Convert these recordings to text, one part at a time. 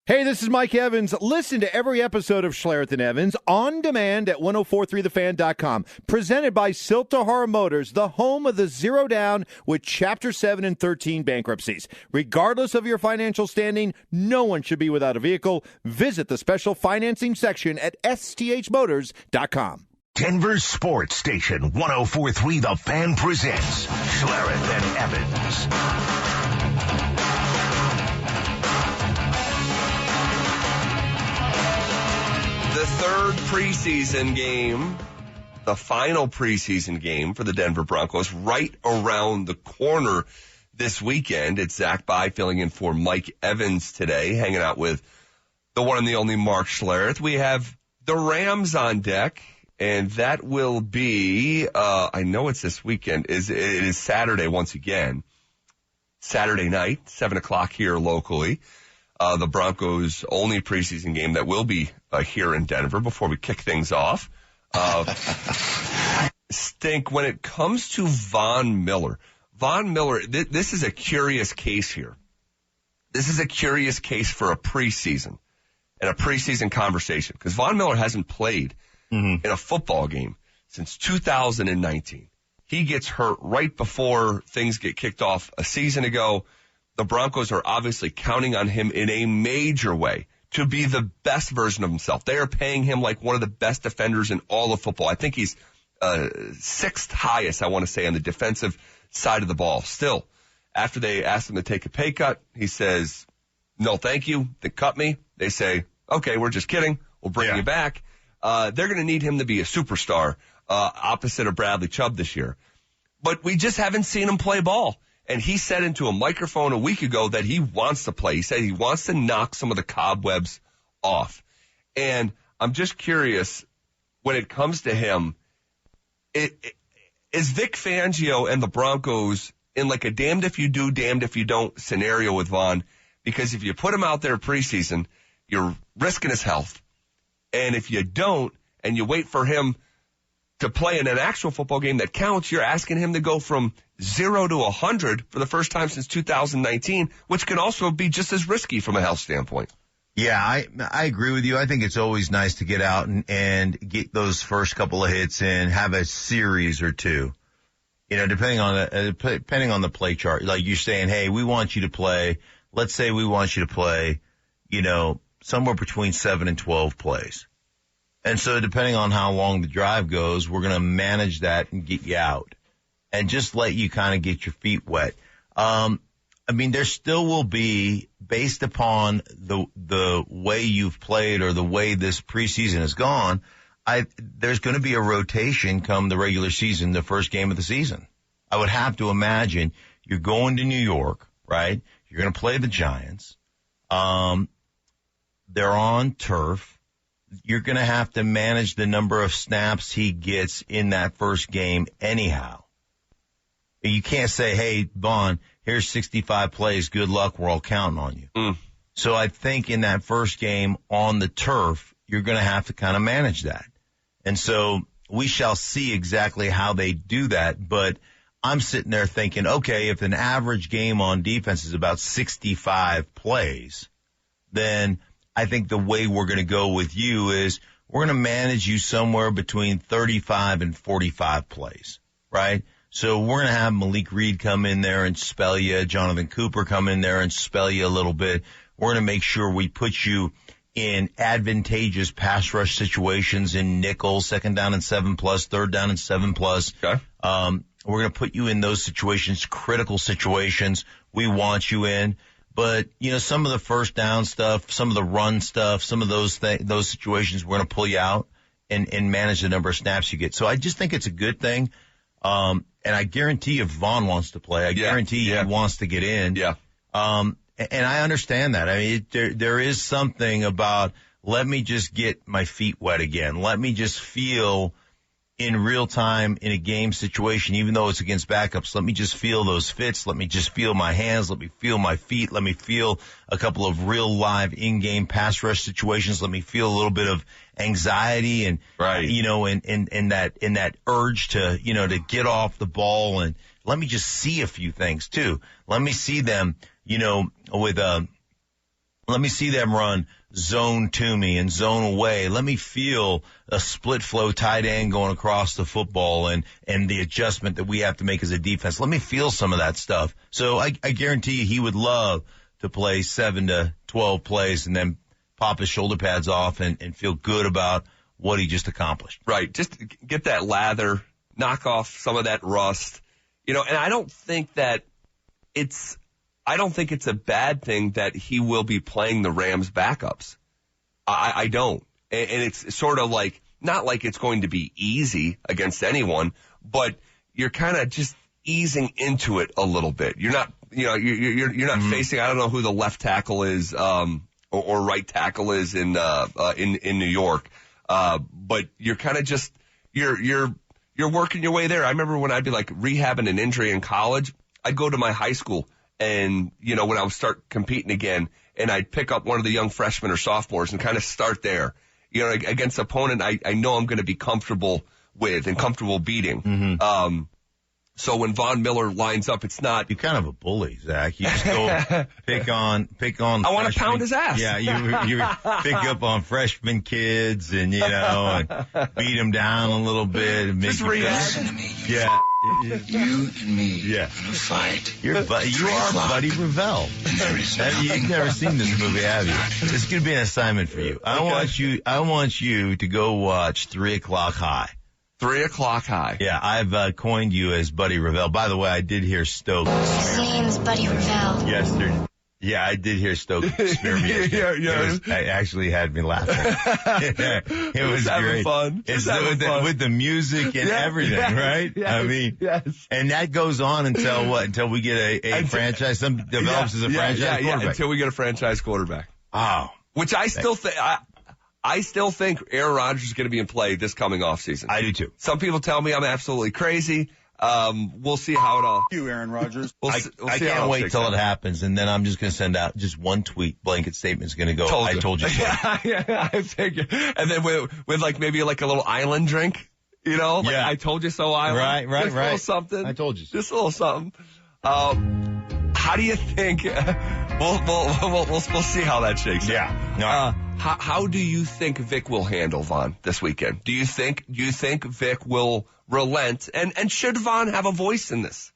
Hey, this is Mike Evans. Listen to every episode of Schlereth and Evans on demand at 1043thefan.com. Presented by Siltahara Motors, the home of the Zero Down with Chapter 7 and 13 bankruptcies. Regardless of your financial standing, no one should be without a vehicle. Visit the special financing section at sthmotors.com. Denver's sports station, 1043 The Fan presents Schlereth and Evans. The third preseason game, the final preseason game for the Denver Broncos, right around the corner this weekend. It's Zach By filling in for Mike Evans today, hanging out with the one and the only Mark Schlereth. We have the Rams on deck, and that will be, I know it's this weekend, it is Saturday once again. Saturday night, 7 o'clock here locally. The Broncos' only preseason game that will be here in Denver before we kick things off. Stink, when it comes to Von Miller, this is a curious case here. This is a curious case for a preseason and a preseason conversation because Von Miller hasn't played in a football game since 2019. He gets hurt right before things get kicked off a season ago. The Broncos are obviously counting on him in a major way to be the best version of himself. They are paying him like one of the best defenders in all of football. I think he's sixth highest, I want to say, on the defensive side of the ball. Still, after they asked him to take a pay cut, he says, no, thank you. They cut me. They say, okay, we're just kidding. We'll bring you back. They're going to need him to be a superstar opposite of Bradley Chubb this year. But we just haven't seen him play ball. And he said into a microphone a week ago that he wants to play. He said he wants to knock some of the cobwebs off. And I'm just curious, when it comes to him, is Vic Fangio and the Broncos in like a damned if you do, damned if you don't scenario with Von? Because if you put him out there preseason, you're risking his health. And if you don't, and you wait for him to play in an actual football game that counts, you're asking him to go from 0 to 100 for the first time since 2019, which can also be just as risky from a health standpoint. Yeah, I agree with you. I think it's always nice to get out and get those first couple of hits and have a series or two. You know, depending on the play chart. Like you're saying, hey, we want you to play. Let's say we want you to play, you know, somewhere between 7 and 12 plays. And so depending on how long the drive goes, we're going to manage that and get you out and just let you kind of get your feet wet. I mean, there still will be, based upon the way you've played or the way this preseason has gone, there's going to be a rotation come the regular season, the first game of the season. I would have to imagine you're going to New York, right? You're going to play the Giants. They're on turf. You're going to have to manage the number of snaps he gets in that first game anyhow. You can't say, hey, Vaughn, here's 65 plays. Good luck. We're all counting on you. So I think in that first game on the turf, you're going to have to kind of manage that. And so we shall see exactly how they do that. But I'm sitting there thinking, okay, if an average game on defense is about 65 plays, then I think the way we're going to go with you is we're going to manage you somewhere between 35 and 45 plays, right? So we're going to have Malik Reed come in there and spell you, Jonathan Cooper come in there and spell you a little bit. We're going to make sure we put you in advantageous pass rush situations in nickel, 2nd down and 7+, 3rd down and 7+. Okay. We're going to put you in those situations, critical situations we want you in. But, you know, some of the first down stuff, some of the run stuff, some of those situations, we're going to pull you out and manage the number of snaps you get. So I just think it's a good thing. And I guarantee if Vaughn wants to play, I guarantee he wants to get in. Yeah. And I understand that. I mean, there is something about let me just get my feet wet again. Let me just feel in real time in a game situation, even though it's against backups, let me just feel those fits. Let me just feel my hands. Let me feel my feet. Let me feel a couple of real live in-game pass rush situations. Let me feel a little bit of anxiety and, you know, in that urge to, you know, to get off the ball. And let me just see a few things too. Let me see them, you know, with Let me see them run zone to me and zone away. Let me feel a split flow tight end going across the football and the adjustment that we have to make as a defense. Let me feel some of that stuff. So I guarantee you he would love to play 7 to 12 plays and then pop his shoulder pads off and feel good about what he just accomplished. Right. Just get that lather, knock off some of that rust. And I don't think it's a bad thing that he will be playing the Rams backups. I don't. And it's sort of like, not like it's going to be easy against anyone, but you're kind of just easing into it a little bit. You're not, you're not facing, I don't know who the left tackle is, or right tackle is in New York. But you're kind of just, you're working your way there. I remember when I'd be like rehabbing an injury in college, I'd go to my high school and, when I would start competing again, and I'd pick up one of the young freshmen or sophomores and kind of start there, against an opponent I know I'm going to be comfortable with and comfortable beating. So when Von Miller lines up, it's not. You're kind of a bully, Zach. You just go pick on. I want to pound his ass. Yeah, you pick up on freshman kids and and beat them down a little bit and make just react. Listen to me. Yeah. You and me Yeah. in a fight. You are Buddy Revell. You've never seen this movie, have you? This could be an assignment for you. I want you to go watch 3 O'Clock High. 3 O'Clock High. Yeah, I've coined you as Buddy Revell. By the way, I did hear Stoke. His name's Buddy Revell. Yesterday. Yeah, I did hear Stoke smear me. It actually had me laughing. It was great. Fun. It's with the music and everything, right? Yes, I mean, yes. And that goes on until what? Until we get a franchise. Some develops as a franchise quarterback. Yeah, until we get a franchise quarterback. Oh. Which I still think. I still think Aaron Rodgers is going to be in play this coming offseason. I do too. Some people tell me I'm absolutely crazy. We'll see how it all. You, Aaron Rodgers. I can't wait till it happens, and then I'm just going to send out just one tweet. Blanket statement's going to go. I told you so. Yeah, I figured. And then with like maybe like a little island drink, I told you so island. Right. Just a little something. I told you so. Just a little something. How do you think? We'll see how that shakes out. Yeah. No. How do you think Vic will handle Von this weekend? Do you think Vic will relent? And should Von have a voice in this?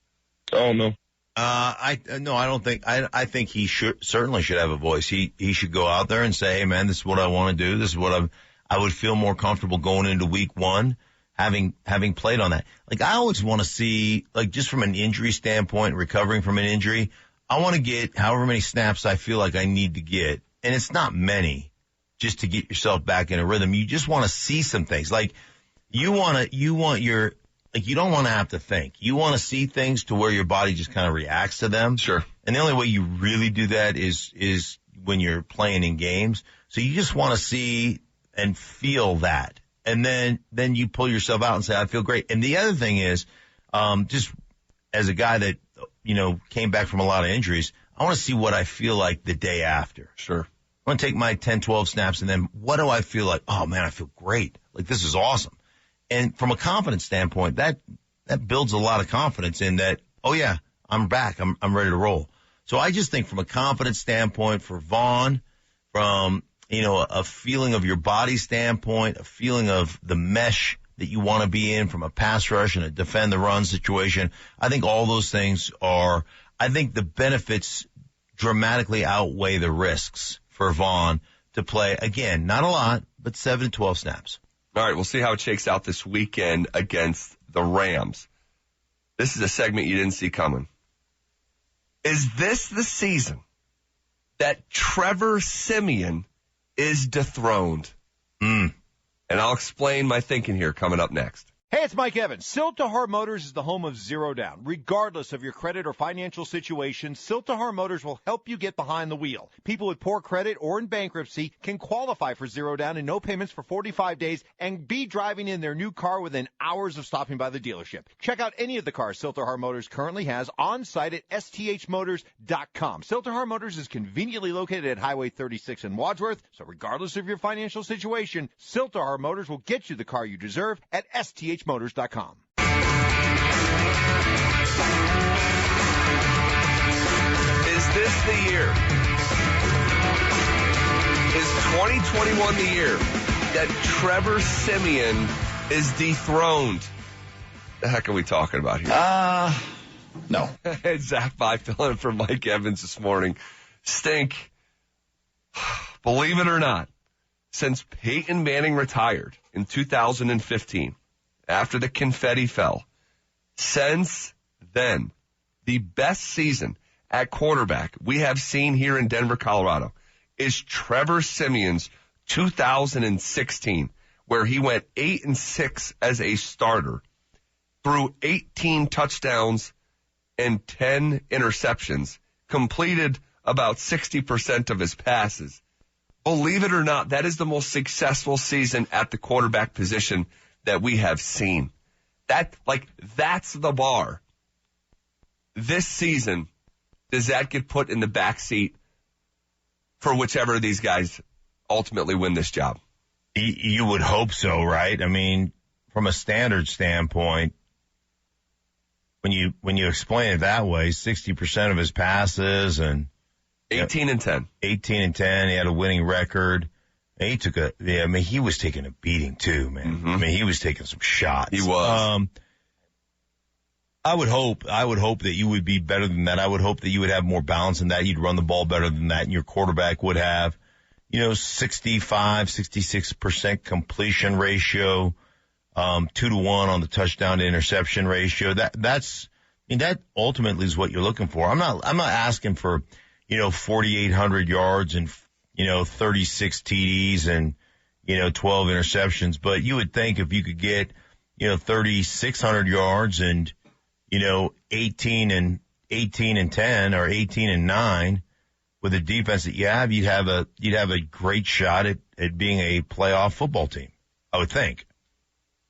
Oh, no. I don't think. I think he certainly should have a voice. He should go out there and say, "Hey, man, this is what I want to do. This is what I would feel more comfortable going into week 1, having played on that." Like, I always want to see, like, just from an injury standpoint, recovering from an injury, I want to get however many snaps I feel like I need to get, and it's not many, just to get yourself back in a rhythm. You just want to see some things. Like, you don't want to have to think. You want to see things to where your body just kind of reacts to them. Sure. And the only way you really do that is when you're playing in games. So you just want to see and feel that. And then you pull yourself out and say, I feel great. And the other thing is, just as a guy that, came back from a lot of injuries, I want to see what I feel like the day after. Sure. I want to take my 10, 12 snaps, and then what do I feel like? Oh, man, I feel great. Like, this is awesome. And from a confidence standpoint, that builds a lot of confidence in that, oh, yeah, I'm back. I'm ready to roll. So I just think from a confidence standpoint for Vaughn, from, a feeling of your body standpoint, a feeling of the mesh that you want to be in from a pass rush and a defend the run situation, I think all those things I think the benefits dramatically outweigh the risks for Vaughn to play, again, not a lot, but 7 to 12 snaps. All right, we'll see how it shakes out this weekend against the Rams. This is a segment you didn't see coming. Is this the season that Trevor Siemian is dethroned? And I'll explain my thinking here coming up next. Hey, it's Mike Evans. Silt-Tahar Motors is the home of Zero Down. Regardless of your credit or financial situation, Silt-Tahar Motors will help you get behind the wheel. People with poor credit or in bankruptcy can qualify for Zero Down and no payments for 45 days and be driving in their new car within hours of stopping by the dealership. Check out any of the cars Silt-Tahar Motors currently has on site at sthmotors.com. Silt-Tahar Motors is conveniently located at Highway 36 in Wadsworth, so regardless of your financial situation, Silt-Tahar Motors will get you the car you deserve at sthmotors.com. Is this the year 2021 the year that Trevor Siemian is dethroned? The heck are we talking about here? No. Zach By filling in for Mike Evans this morning. Stink. Believe it or not, since Peyton Manning retired in 2015, after the confetti fell, since then, the best season at quarterback we have seen here in Denver, Colorado, is Trevor Siemian's 2016, where he went 8-6 as a starter, threw 18 touchdowns and 10 interceptions, completed about 60% of his passes. Believe it or not, that is the most successful season at the quarterback position that we have seen. That's the bar. This season, does that get put in the backseat for whichever of these guys ultimately win this job? You would hope so, right? I mean, from a standard standpoint, when you explain it that way, 60% of his passes and 18 and 10. 18 and 10. He had a winning record. And he was taking a beating too, man. Mm-hmm. I mean, he was taking some shots. He was. I would hope that you would be better than that. I would hope that you would have more balance in that. You'd run the ball better than that, and your quarterback would have, 65, 66% completion ratio, 2-1 on the touchdown to interception ratio. That ultimately is what you're looking for. I'm not asking for, 4,800 yards and, 36 TDs and, 12 interceptions, but you would think if you could get, 3,600 yards and, 18 and 10 or 18 and 9 with the defense that you have, you'd have a great shot at being a playoff football team, I would think.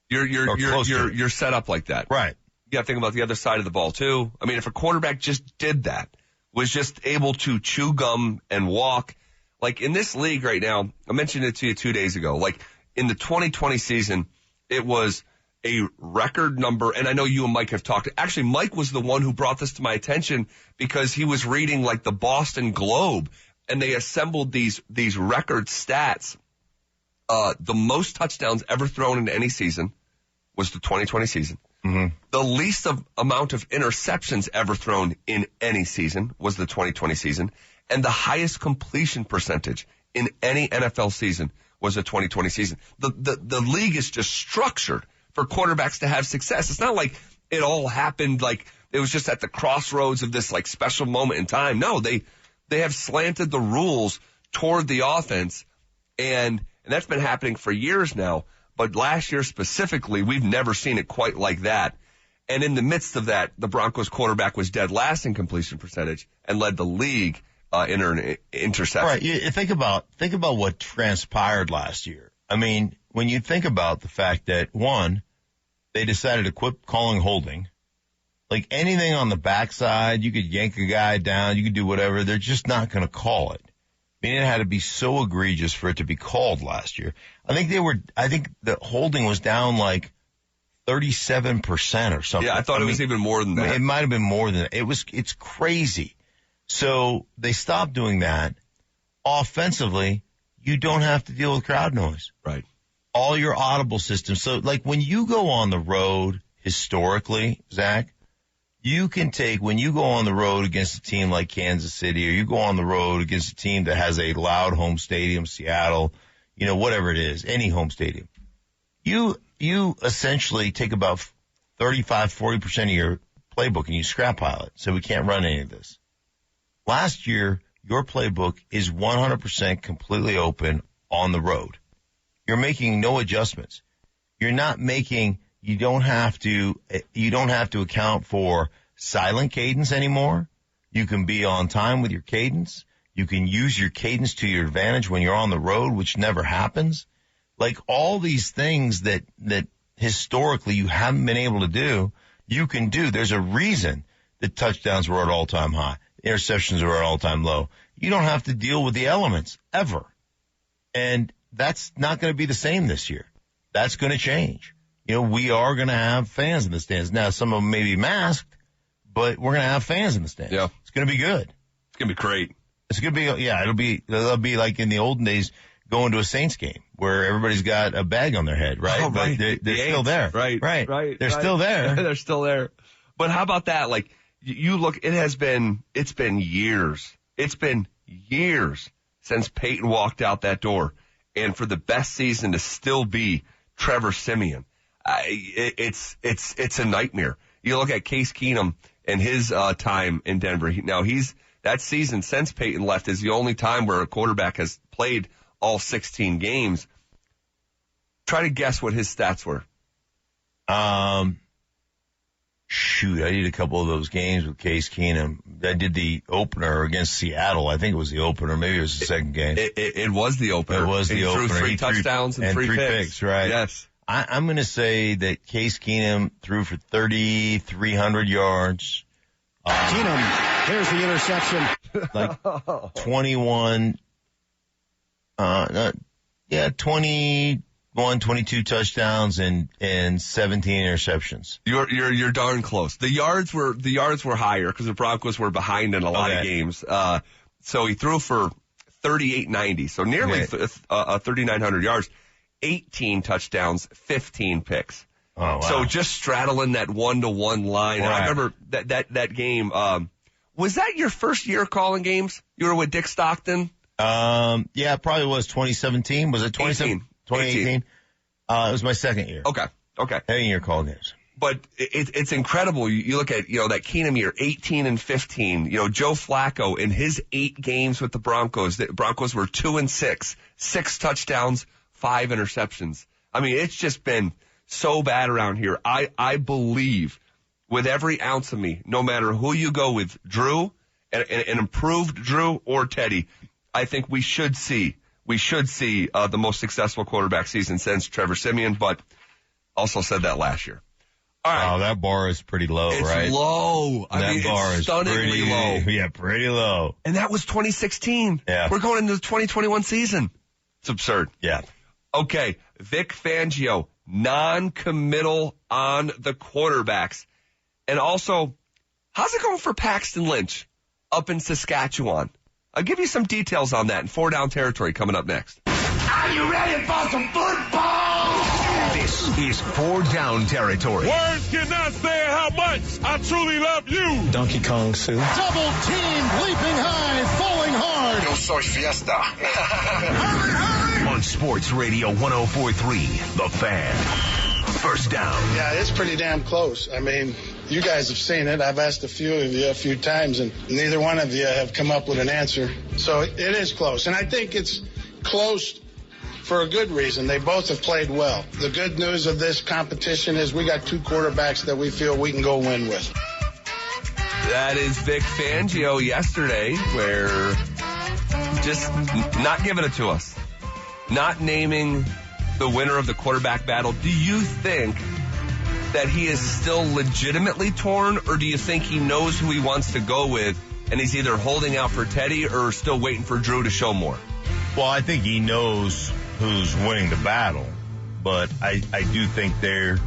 You're set up like that. Right. You got to think about the other side of the ball too. I mean, if a quarterback just did that, was just able to chew gum and walk, like in this league right now, I mentioned it to you 2 days ago, like in the 2020 season, it was a record number, and I know you and Mike have talked. Actually, Mike was the one who brought this to my attention because he was reading like the Boston Globe, and they assembled these record stats. The most touchdowns ever thrown in any season was the 2020 season. Mm-hmm. The least amount of interceptions ever thrown in any season was the 2020 season, and the highest completion percentage in any NFL season was the 2020 season. The league is just structured for quarterbacks to have success. It's not like it all happened like it was just at the crossroads of this like special moment in time. No, they have slanted the rules toward the offense, and that's been happening for years now. But last year specifically, we've never seen it quite like that. And in the midst of that, the Broncos quarterback was dead last in completion percentage and led the league in interception. Right. You think about what transpired last year. I mean, when you think about the fact that, one, they decided to quit calling holding. Like anything on the backside, you could yank a guy down, you could do whatever. They're just not going to call it. I mean, it had to be so egregious for it to be called last year. I think the holding was down like 37% or something. Yeah, I thought it was even more than that. It might have been more than that. It's crazy. So they stopped doing that. Offensively, you don't have to deal with crowd noise. Right. All your audible systems. So like when you go on the road historically, Zach, you can take, when you go on the road against a team like Kansas City, or you go on the road against a team that has a loud home stadium, Seattle, whatever it is, any home stadium, you essentially take about 35-40% of your playbook and you scrap pile it. So we can't run any of this. Last year, your playbook is 100% completely open on the road. You're making no adjustments. You don't have to account for silent cadence anymore. You can be on time with your cadence. You can use your cadence to your advantage when you're on the road, which never happens. Like all these things that historically you haven't been able to do, you can do. There's a reason that touchdowns were at all-time high. Interceptions were at all-time low. You don't have to deal with the elements ever. And that's not going to be the same this year. That's going to change. We are going to have fans in the stands. Now, some of them may be masked, but we're going to have fans in the stands. Yeah. It's going to be good. It's going to be great. It's going to be, yeah, it'll be like in the olden days, going to a Saints game where everybody's got a bag on their head, right? Oh, right. But they're still there. Right. They're still there. They're still there. But how about that? Like, you look, it's been years. It's been years since Peyton walked out that door. And for the best season to still be Trevor Siemian, it's a nightmare. You look at Case Keenum and his time in Denver. That season since Peyton left is the only time where a quarterback has played all 16 games. Try to guess what his stats were. Shoot, I did a couple of those games with Case Keenum. I did the opener against Seattle. I think it was the opener. Maybe it was the second game. It was the opener. It was the opener. He threw 3 touchdowns and 3 picks. Right? Yes. I'm going to say that Case Keenum threw for 3,300 yards. Keenum, there's the interception. Like 22 touchdowns and 17 interceptions. You're darn close. The yards were higher because the Broncos were behind in a lot of games. So he threw for 3,890, so nearly 3,900 yards, 18 touchdowns, 15 picks. Oh, wow. So just straddling that 1-to-1 line. Right. And I remember that game. Was that your first year calling games? You were with Dick Stockton? Yeah, it probably was 2017. Was it 2018? It was my second year. Okay. Second year calling games. But it's incredible. You look at, that Keenum year, 18 and 15. Joe Flacco in his 8 games with the Broncos were 2-6, 6 touchdowns, 5 interceptions. I mean, it's just been so bad around here. I believe with every ounce of me, no matter who you go with, Drew, an improved Drew or Teddy, I think we should see the most successful quarterback season since Trevor Siemian, but also said that last year. All right. Oh, that bar is pretty low, right? It's low. It's stunningly low. Yeah, pretty low. And that was 2016. Yeah. We're going into the 2021 season. It's absurd. Yeah. Okay, Vic Fangio, non-committal on the quarterbacks. And also, how's it going for Paxton Lynch up in Saskatchewan? I'll give you some details on that in 4 Down Territory coming up next. Are you ready for some football? This is 4 Down Territory. Words cannot say how much I truly love you. Donkey Kong Sue. Double team, leaping high, falling hard. Yo soy fiesta. On Sports Radio 104.3, The Fan. First down. Yeah, it's pretty damn close. I mean, you guys have seen it. I've asked a few of you a few times, and neither one of you have come up with an answer. So it is close. And I think it's close for a good reason. They both have played well. The good news of this competition is we got 2 quarterbacks that we feel we can go win with. That is Vic Fangio yesterday, where just not giving it to us. Not naming the winner of the quarterback battle. Do you think that he is still legitimately torn, or do you think he knows who he wants to go with and he's either holding out for Teddy or still waiting for Drew to show more? Well, I think he knows who's winning the battle, but I do think they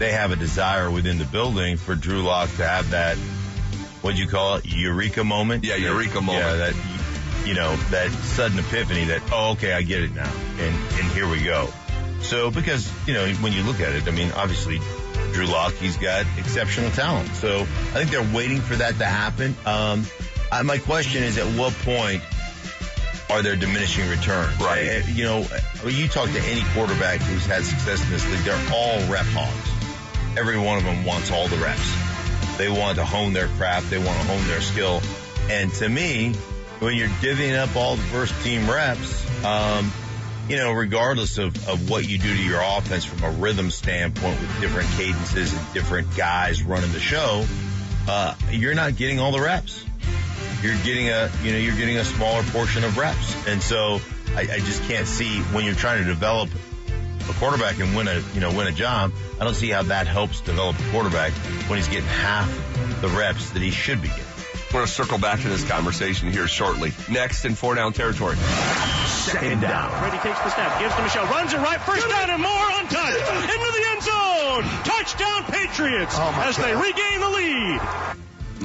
have a desire within the building for Drew Lock to have that, what'd you call it, eureka moment? Yeah, eureka moment. Yeah, that sudden epiphany that, oh, okay, I get it now, and here we go. So, because, when you look at it, I mean, obviously, Drew Lock, he's got exceptional talent. So, I think they're waiting for that to happen. My question is, at what point are there diminishing returns? Right. You talk to any quarterback who's had success in this league, they're all rep hogs. Every one of them wants all the reps. They want to hone their craft. They want to hone their skill. And to me, when you're divvying up all the first team reps, regardless of what you do to your offense from a rhythm standpoint with different cadences and different guys running the show, you're not getting all the reps. You're getting a smaller portion of reps. And so I just can't see, when you're trying to develop a quarterback and win a job, I don't see how that helps develop a quarterback when he's getting half the reps that he should be getting. We're going to circle back to this conversation here shortly. Next in 4 Down Territory. Second down. Brady takes the snap, gives to Michelle, runs it right, first down and more, untouched, into the end zone. Touchdown Patriots as they regain the lead.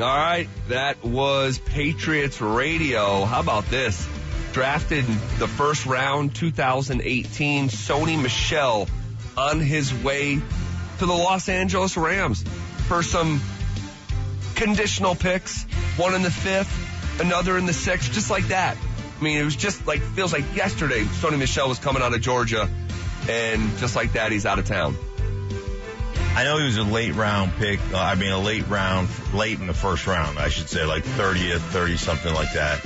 All right, that was Patriots Radio. How about this? drafted in the first round, 2018. Sony Michel on his way to the Los Angeles Rams for some conditional picks. One in the 5th, another in the 6th, just like that. I mean, it was just like, feels like yesterday Sony Michel was coming out of Georgia, and just like that, he's out of town. I know he was a late round pick. Late in the first round, I should say, like 30th, 30 something like that.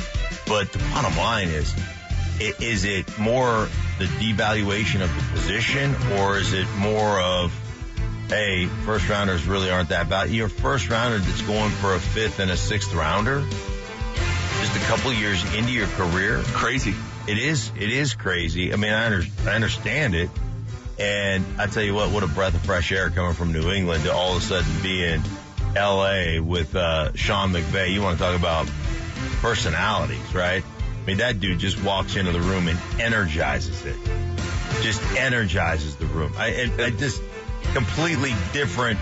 But the bottom line is it more the devaluation of the position, or is it more of, hey, first rounders really aren't that bad? Your first rounder that's going for a 5th and a 6th rounder, just a couple years into your career, crazy. It is crazy. I mean, I understand it. And I tell you what a breath of fresh air coming from New England to all of a sudden be in L.A. with Sean McVay. You want to talk about personalities, right? I mean, that dude just walks into the room and energizes it. Just energizes the room. I just completely different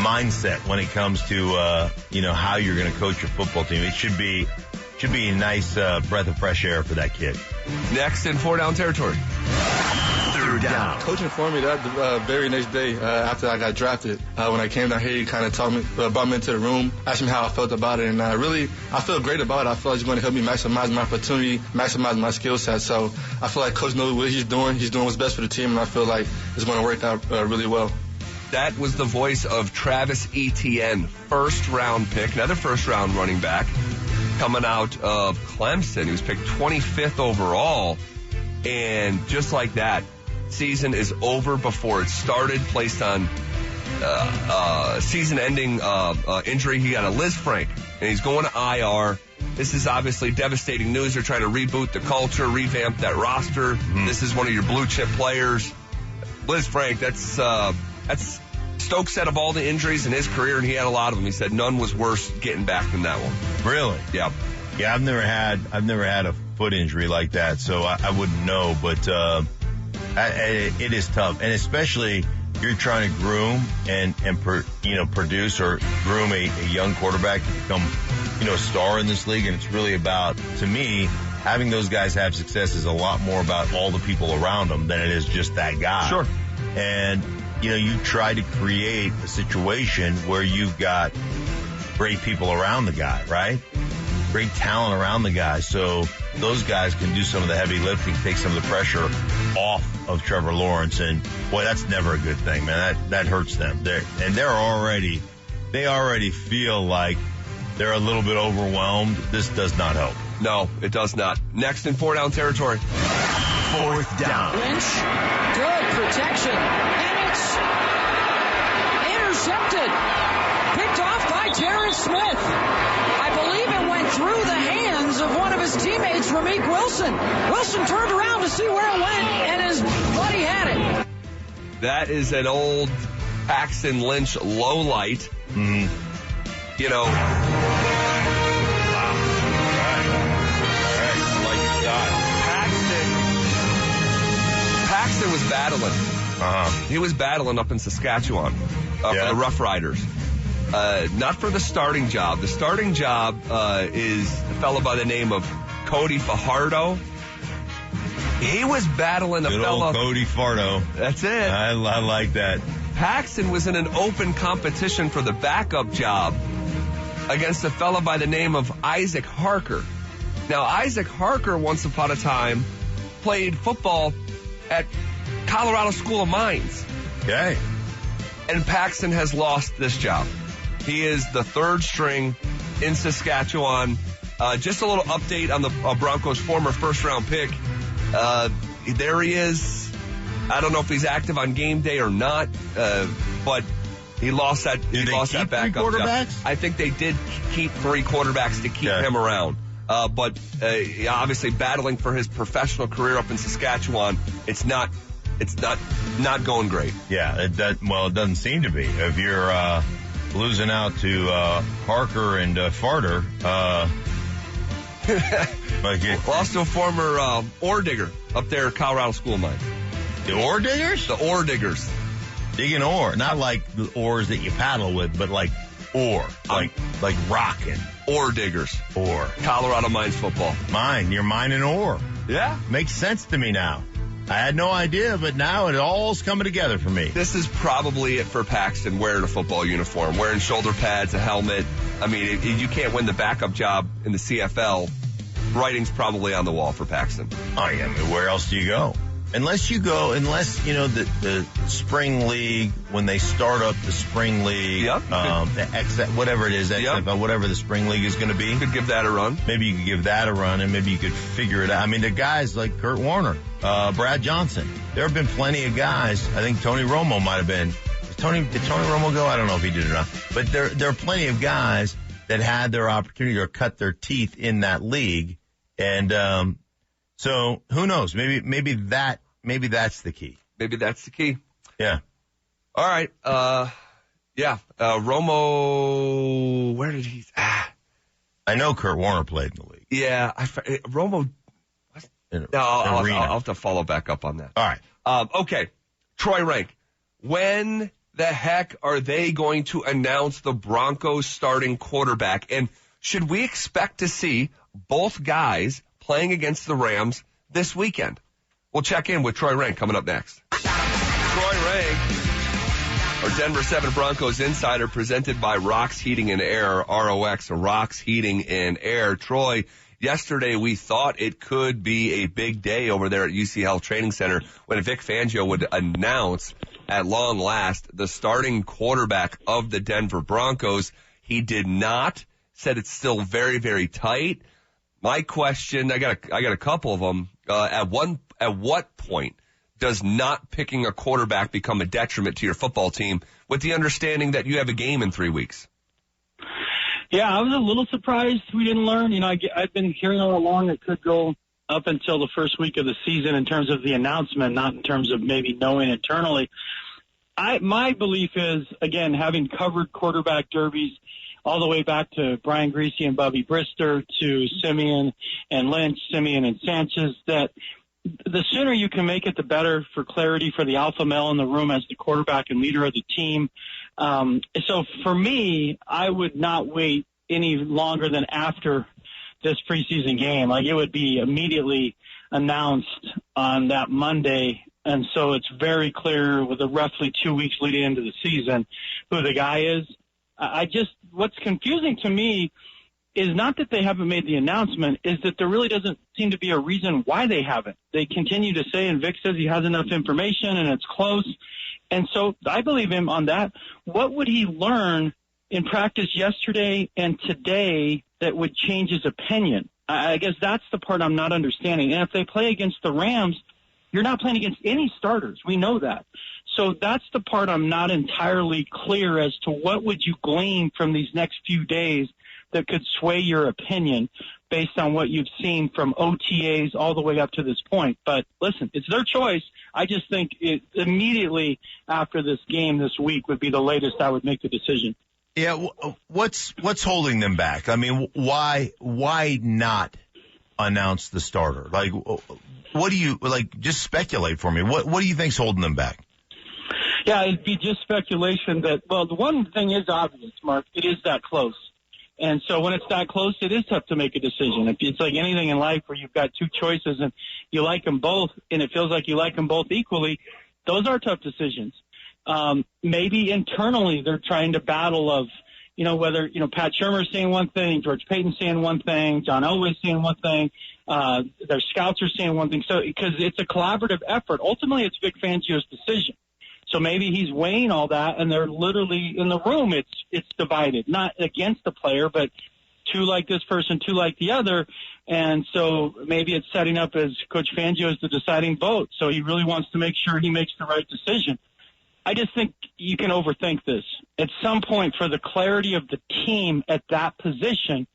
mindset when it comes to how you're going to coach a football team. It should be a nice breath of fresh air for that kid. Next in 4-down territory. 3rd down. Coach informed me that the very next day after I got drafted. When I came down here, he kind of brought me into the room, asked me how I felt about it, and I feel great about it. I feel like it's going to help me maximize my opportunity, maximize my skill set. So I feel like Coach knows what he's doing. He's doing what's best for the team, and I feel like it's going to work out really well. That was the voice of Travis Etienne, first-round pick, another first-round running back, coming out of Clemson. He was picked 25th overall, and just like that, season is over before it started, placed on season-ending injury. He got a Liz Frank, and he's going to IR. This is obviously devastating news. They're trying to reboot the culture, revamp that roster. Mm-hmm. This is one of your blue-chip players. Liz Frank, that's Stokes said of all the injuries in his career, and he had a lot of them, he said none was worse getting back than that one. Really? Yeah. Yeah, I've never had a foot injury like that, so I wouldn't know, but it is tough, and especially you're trying to groom and produce or groom a young quarterback to become a star in this league, and it's really about, to me, having those guys have success is a lot more about all the people around them than it is just that guy. Sure. And you try to create a situation where you've got great people around the guy, right? Great talent around the guy, so those guys can do some of the heavy lifting, take some of the pressure off of Trevor Lawrence, and boy, that's never a good thing, man. That hurts them. They already feel like they're a little bit overwhelmed. This does not help. No, it does not. Next in 4-down territory. 4th down. Lynch, good protection, and it's intercepted. Picked off by Terrence Smith. I believe it went through the hands of one of his teammates, Ramik Wilson. Wilson turned around to see where it went, and his buddy had it. That is an old Paxton Lynch lowlight. Mm-hmm. Paxton was battling. He was battling up in Saskatchewan for the Rough Riders. Not for the starting job. The starting job is a fellow by the name of Cody Fajardo. He was battling a fellow. Good old Cody Fardo. That's it. I like that. Paxton was in an open competition for the backup job against a fellow by the name of Isaac Harker. Now, Isaac Harker, once upon a time, played football at Colorado School of Mines. Okay. And Paxton has lost this job. He is the 3rd string in Saskatchewan. Just a little update on the Broncos' former first-round pick. There he is. I don't know if he's active on game day or not, but he lost that. Did he lost that backup quarterbacks? job. I think they did keep 3 quarterbacks to keep him around. But obviously battling for his professional career up in Saskatchewan, it's not going great. Yeah, it doesn't seem to be. If you're losing out to Harker and Farter, lost to a former ore digger up there at Colorado School of Mines. The ore diggers? The ore diggers. Digging ore, not like the oars that you paddle with, but like Or, like rockin'. Or diggers. Or. Colorado Mines football. Mine. You're mining ore. Yeah. Makes sense to me now. I had no idea, but now it all's coming together for me. This is probably it for Paxton, wearing a football uniform, wearing shoulder pads, a helmet. I mean, you can't win the backup job in the CFL. Writing's probably on the wall for Paxton. Oh, yeah. I mean, where else do you go? Unless, the spring league, when they start up the spring league, whatever it is, XFL, whatever the spring league is going to be. You could give that a run. Maybe you could give that a run, and maybe you could figure it out. I mean, the guys like Kurt Warner, Brad Johnson, there have been plenty of guys. I think Tony Romo might have been. Did Tony Romo go? I don't know if he did or not. But there are plenty of guys that had their opportunity or cut their teeth in that league. And so who knows? Maybe that's the key. Maybe that's the key. Yeah. All right. Romo, where did he? I know Kurt Warner played in the league. Yeah. Romo. I'll have to follow back up on that. All right. Okay. Troy Rank. When the heck are they going to announce the Broncos starting quarterback? And should we expect to see both guys playing against the Rams this weekend? We'll check in with Troy Rank coming up next. Troy Rank, our Denver 7 Broncos insider, presented by Rox Heating and Air, ROX, Rox Heating and Air. Troy, yesterday we thought it could be a big day over there at UC Health Training Center when Vic Fangio would announce at long last the starting quarterback of the Denver Broncos. He did not, said it's still very, very tight. My question, I got a couple of them. At what point does not picking a quarterback become a detriment to your football team, with the understanding that you have a game in 3 weeks? Yeah, I was a little surprised we didn't learn. I've been hearing all along it could go up until the first week of the season in terms of the announcement, not in terms of maybe knowing internally. My belief is, again, having covered quarterback derbies all the way back to Brian Griese and Bubby Brister, to Simeon and Lynch, Simeon and Sanchez, that the sooner you can make it, the better for clarity for the alpha male in the room as the quarterback and leader of the team. So for me, I would not wait any longer than after this preseason game. Like, it would be immediately announced on that Monday. And so it's very clear with the roughly 2 weeks leading into the season who the guy is. What's confusing to me is not that they haven't made the announcement, is that there really doesn't seem to be a reason why they haven't. They continue to say, and Vic says he has enough information and it's close. And so I believe him on that. What would he learn in practice yesterday and today that would change his opinion? I guess that's the part I'm not understanding. And if they play against the Rams, you're not playing against any starters. We know that. So that's the part I'm not entirely clear as to what would you glean from these next few days that could sway your opinion based on what you've seen from OTAs all the way up to this point. But listen, it's their choice. I just think it immediately after this game this week would be the latest I would make the decision. Yeah, what's holding them back? I mean, why not announce the starter? Like, what do you, just speculate for me. What do you think's holding them back? Yeah, it'd be just speculation that, well, the one thing is obvious, Mark. It is that close. And so when it's that close, it is tough to make a decision. It's like anything in life where you've got two choices and you like them both and it feels like you like them both equally. Those are tough decisions. Maybe internally they're trying to battle of, whether, Pat Shurmur's saying one thing, George Payton's saying one thing, John Elway's saying one thing, their scouts are saying one thing. So, because it's a collaborative effort. Ultimately, it's Vic Fangio's decision. So maybe he's weighing all that, and they're literally in the room. It's divided, not against the player, but two like this person, two like the other. And so maybe it's setting up as Coach Fangio is the deciding vote. So he really wants to make sure he makes the right decision. I just think you can overthink this. At some point, for the clarity of the team at that position,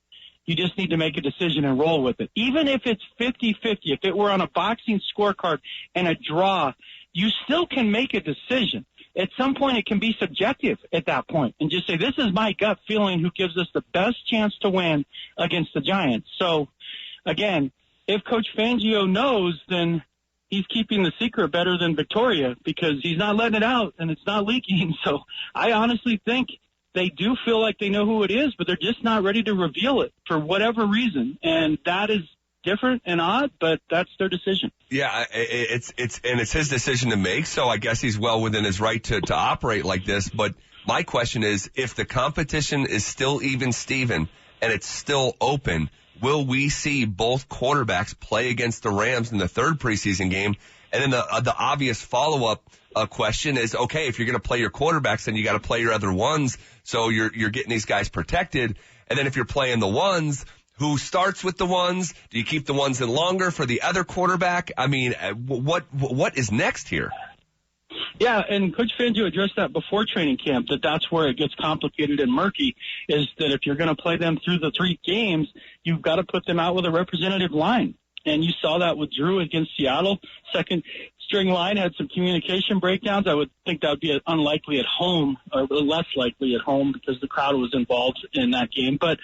you just need to make a decision and roll with it. Even if it's 50-50, if it were on a boxing scorecard and a draw, you still can make a decision. At some point, it can be subjective at that point and just say, this is my gut feeling who gives us the best chance to win against the Giants. So, again, if Coach Fangio knows, then he's keeping the secret better than Victoria because he's not letting it out and it's not leaking. So I honestly think they do feel like they know who it is, but they're just not ready to reveal it for whatever reason. And that is different and odd, but that's their decision. Yeah, it's his decision to make, so I guess he's well within his right to operate like this. But my question is, if the competition is still even Steven and it's still open, will we see both quarterbacks play against the Rams in the third preseason game? And then the obvious follow-up question is, okay, if you're going to play your quarterbacks, then you got to play your other ones, so you're getting these guys protected. And then if you're playing the ones, who starts with the ones? Do you keep the ones in longer for the other quarterback? I mean, what is next here? Yeah, and Coach Fangio addressed that before training camp, that's where it gets complicated and murky, is that if you're going to play them through the 3 games, you've got to put them out with a representative line. And you saw that with Drew against Seattle. Second string line had some communication breakdowns. I would think that would be unlikely at home, or less likely at home, because the crowd was involved in that game. But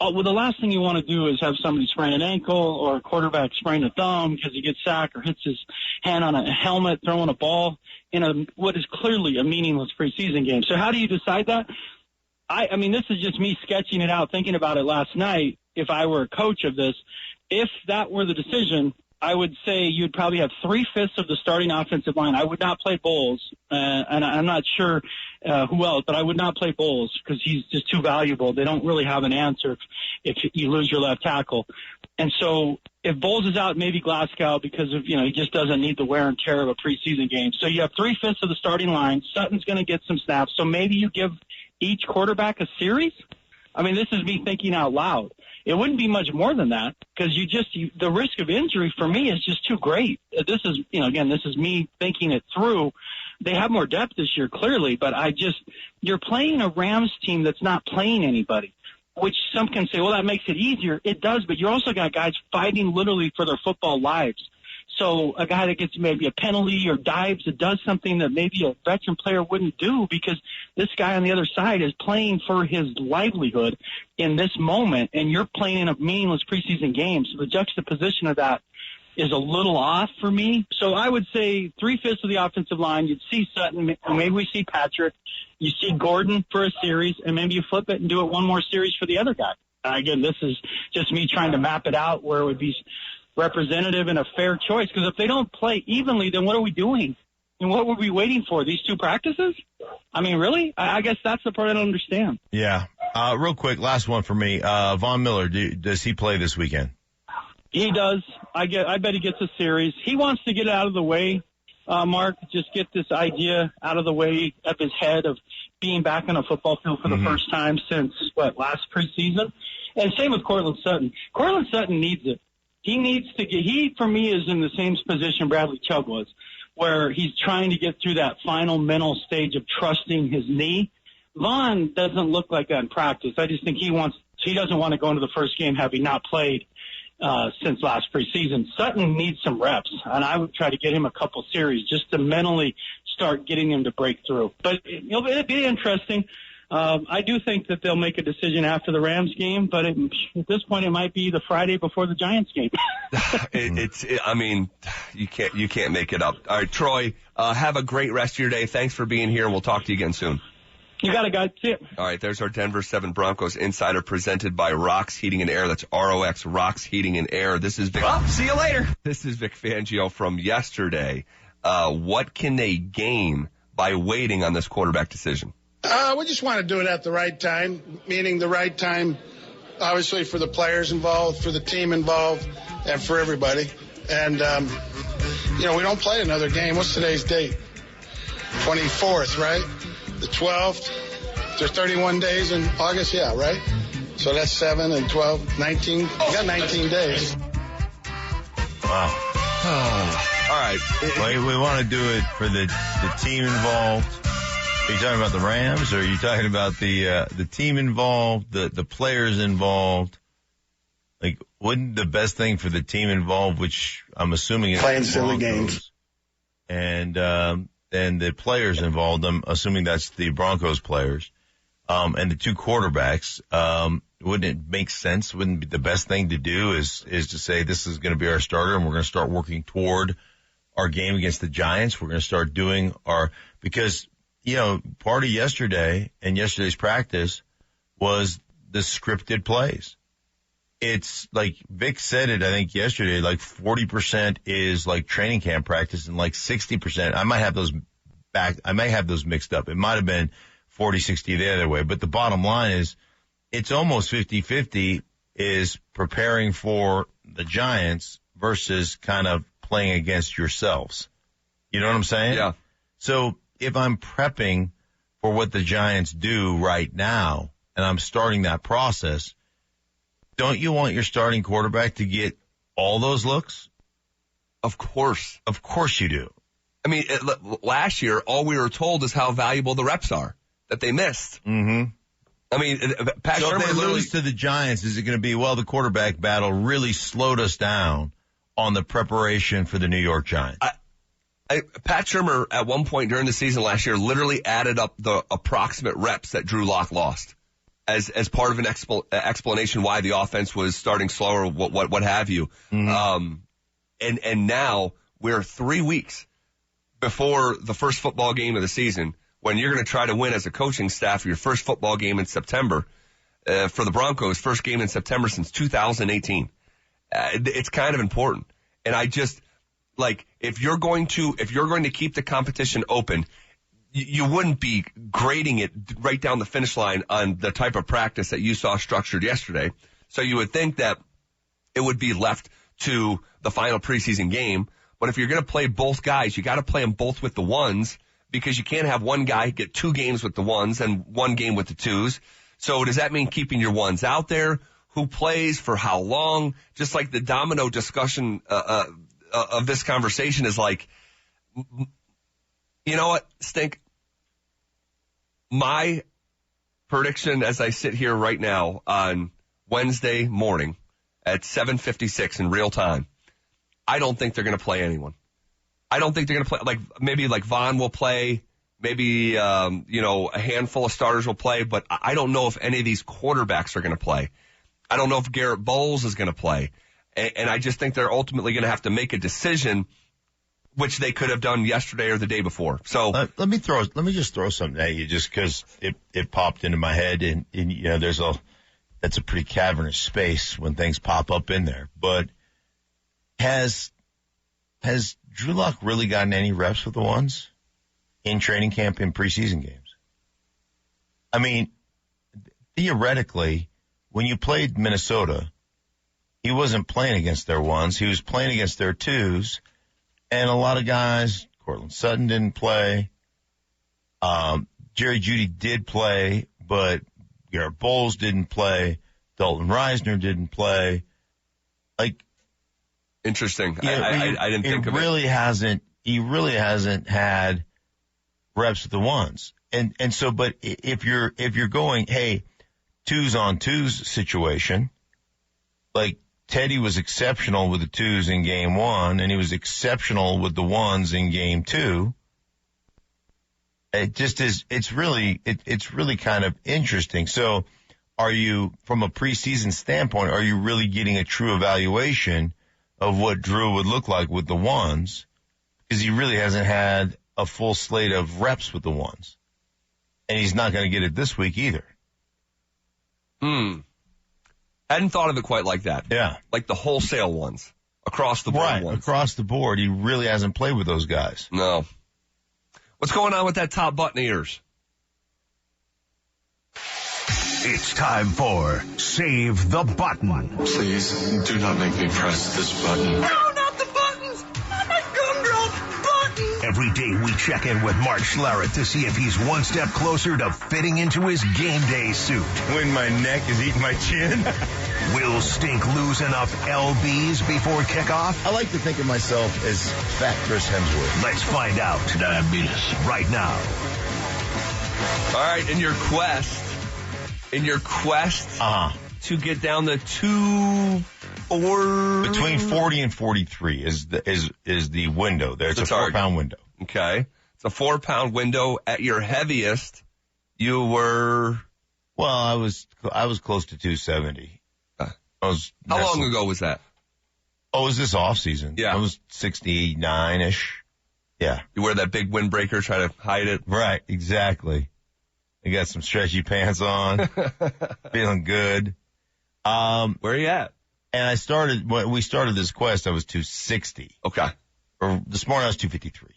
well, the last thing you want to do is have somebody sprain an ankle or a quarterback sprain a thumb because he gets sacked or hits his hand on a helmet throwing a ball in what is clearly a meaningless preseason game. So how do you decide that? I mean, this is just me sketching it out, thinking about it last night. If I were a coach of this, if that were the decision, I would say you'd probably have 3/5 of the starting offensive line. I would not play Bowles, and I'm not sure who else, but I would not play Bowles because he's just too valuable. They don't really have an answer if you lose your left tackle. And so if Bowles is out, maybe Glasgow because of, he just doesn't need the wear and tear of a preseason game. So you have 3/5 of the starting line. Sutton's going to get some snaps. So maybe you give each quarterback a series. I mean, this is me thinking out loud. It wouldn't be much more than that because the risk of injury for me is just too great. This is, again, this is me thinking it through. They have more depth this year, clearly, but you're playing a Rams team that's not playing anybody, which some can say, well, that makes it easier. It does, but you also got guys fighting literally for their football lives. So a guy that gets maybe a penalty or dives that does something that maybe a veteran player wouldn't do because this guy on the other side is playing for his livelihood in this moment, and you're playing in a meaningless preseason game. So the juxtaposition of that is a little off for me. So I would say 3/5 of the offensive line. You'd see Sutton, maybe we see Patrick. You see Gordon for a series, and maybe you flip it and do it one more series for the other guy. Again, this is just me trying to map it out where it would be representative and a fair choice, because if they don't play evenly, then what are we doing? And what were we waiting for? These 2 practices? I mean, really? I guess that's the part I don't understand. Yeah. Real quick, last one for me. Von Miller, does he play this weekend? He does. I bet he gets a series. He wants to get it out of the way, Mark, just get this idea out of the way of his head of being back on a football field for the first time since, last preseason? And same with Cortland Sutton. Cortland Sutton needs it. He needs to he, for me, is in the same position Bradley Chubb was, where he's trying to get through that final mental stage of trusting his knee. Vaughn doesn't look like that in practice. I just think he doesn't want to go into the first game having not played since last preseason. Sutton needs some reps, and I would try to get him a couple series just to mentally start getting him to break through. But it'll be interesting. I do think that they'll make a decision after the Rams game, but at this point, it might be the Friday before the Giants game. I mean, you can't make it up. All right, Troy, have a great rest of your day. Thanks for being here. We'll talk to you again soon. You got it, guys. See ya. All right, there's our Denver 7 Broncos Insider presented by Rox Heating and Air. That's ROX, Rox Heating and Air. This is Vic. Well, see you later. This is Vic Fangio from yesterday. What can they gain by waiting on this quarterback decision? We just want to do it at the right time, meaning the right time, obviously, for the players involved, for the team involved, and for everybody. And, we don't play another game. What's today's date? 24th, right? The 12th. There's 31 days in August, yeah, right? So that's 7 and 12, 19. You got 19 days. Wow. All right. We want to do it for the team involved. Are you talking about the Rams, or are you talking about the team involved, the players involved? Like, wouldn't the best thing for the team involved, which I'm assuming is playing silly games, and the players involved, I'm assuming that's the Broncos players, and the 2 quarterbacks, wouldn't it make sense? Wouldn't be the best thing to do is to say this is going to be our starter, and we're going to start working toward our game against the Giants. We're going to start doing because part of yesterday and yesterday's practice was the scripted plays. It's like Vic said it, I think yesterday, like 40% is like training camp practice and like 60%. I might have those mixed up. It might have been 40-60 the other way, but the bottom line is it's almost 50-50 is preparing for the Giants versus kind of playing against yourselves. You know what I'm saying? Yeah. So if I'm prepping for what the Giants do right now and I'm starting that process, don't you want your starting quarterback to get all those looks? Of course. Of course you do. I mean, last year, all we were told is how valuable the reps are that they missed. Mm-hmm. I mean, Pat so Shermer if they lose to the Giants, is it going to be, well, the quarterback battle really slowed us down on the preparation for the New York Giants? Pat Shermer, at one point during the season last year, literally added up the approximate reps that Drew Lock lost as part of an explanation why the offense was starting slower, what have you. Mm-hmm. And now we're 3 weeks before the first football game of the season, when you're going to try to win as a coaching staff your first football game in September, for the Broncos, first game in September since 2018. It's kind of important. And I just, like, if you're going to keep the competition open, you wouldn't be grading it right down the finish line on the type of practice that you saw structured yesterday. So you would think that it would be left to the final preseason game. But if you're going to play both guys, you got to play them both with the ones, because you can't have one guy get 2 games with the ones and 1 game with the twos. So does that mean keeping your ones out there? Who plays for how long? Just like the domino discussion of this conversation is like, you know what, Stink? My prediction as I sit here right now on Wednesday morning at 7:56 in real time, I don't think they're going to play anyone. I don't think they're going to play, maybe Vaughn will play, maybe, a handful of starters will play, but I don't know if any of these quarterbacks are going to play. I don't know if Garrett Bowles is going to play. And I just think they're ultimately going to have to make a decision, which they could have done yesterday or the day before. So let me just throw something at you, just because it popped into my head, and that's a pretty cavernous space when things pop up in there. But has Drew Lock really gotten any reps with the ones in training camp in preseason games? I mean, theoretically, when you played Minnesota, he wasn't playing against their ones. He was playing against their twos. And a lot of guys, Cortland Sutton didn't play. Jerry Jeudy did play, but Garrett Bowles didn't play. Dalton Reisner didn't play. Interesting. I didn't think of it. He really hasn't had reps with the ones. And so, but if you're going, hey, 2s-on-2s situation, like Teddy was exceptional with the 2s in game 1, and he was exceptional with the 1s in game 2. It just is, it's really kind of interesting. So are you, from a preseason standpoint, are you really getting a true evaluation of what Drew would look like with the 1s? Because he really hasn't had a full slate of reps with the 1s. And he's not going to get it this week either. Hadn't thought of it quite like that. Yeah. Like the wholesale ones. Across the board right, ones. Across the board. He really hasn't played with those guys. No. What's going on with that top button of yours? It's time for Save the Button. Please, do not make me press this button. No, not the buttons! Not my gumdrop button! Every day we check in with Mark Schlereth to see if he's one step closer to fitting into his game day suit. When my neck is eating my chin. Will Stink lose enough LBs before kickoff? I like to think of myself as fat Chris Hemsworth. Let's find out. Diabetes. Right now. All right, in your quest to get down to 4 between 40 and 43 is the window there. It's a 4-pound window. Okay. It's a 4-pound window. At your heaviest, you were, well, I was close to 270. How long ago was that? Oh, it was this off season. Yeah. I was 69-ish. Yeah. You wear that big windbreaker, try to hide it. Right, exactly. I got some stretchy pants on, feeling good. Where are you at? And when we started this quest, I was 260. Okay. Or this morning I was 253.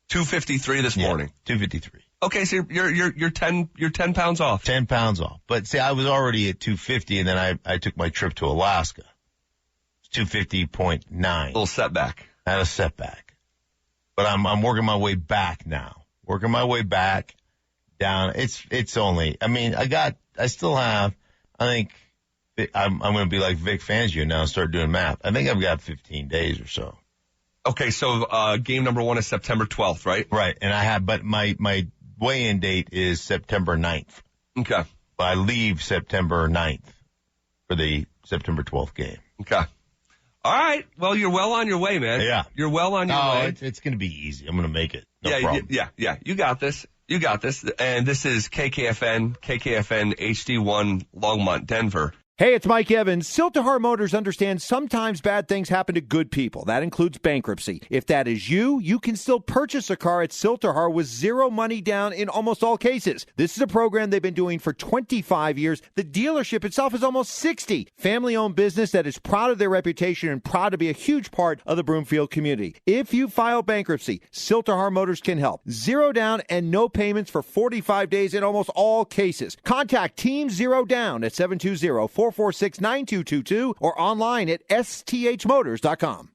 253 this morning. 253. Okay, so you're 10 pounds off. 10 pounds off. But see, I was already at 250, and then I took my trip to Alaska. It's 250.9. Little setback. I had a setback. But I'm working my way back now. Working my way back down. It's only, I mean, I still have, I think I'm going to be like Vic Fangio now and start doing math. I think I've got 15 days or so. Okay, so game number 1 is September 12th, right? Right, and but my weigh-in date is September 9th. Okay. But I leave September 9th for the September 12th game. Okay. All right. Well, you're well on your way, man. Yeah. You're well on your way. It's going to be easy. I'm going to make it. No problem. Yeah. You got this. You got this. And this is KKFN HD1 Longmont, Denver. Hey, it's Mike Evans. Siltahar Motors understands sometimes bad things happen to good people. That includes bankruptcy. If that is you, you can still purchase a car at Siltahar with zero money down in almost all cases. This is a program they've been doing for 25 years. The dealership itself is almost 60. Family-owned business that is proud of their reputation and proud to be a huge part of the Broomfield community. If you file bankruptcy, Siltahar Motors can help. Zero down and no payments for 45 days in almost all cases. Contact Team Zero Down at 720-446-9222 or online at sthmotors.com.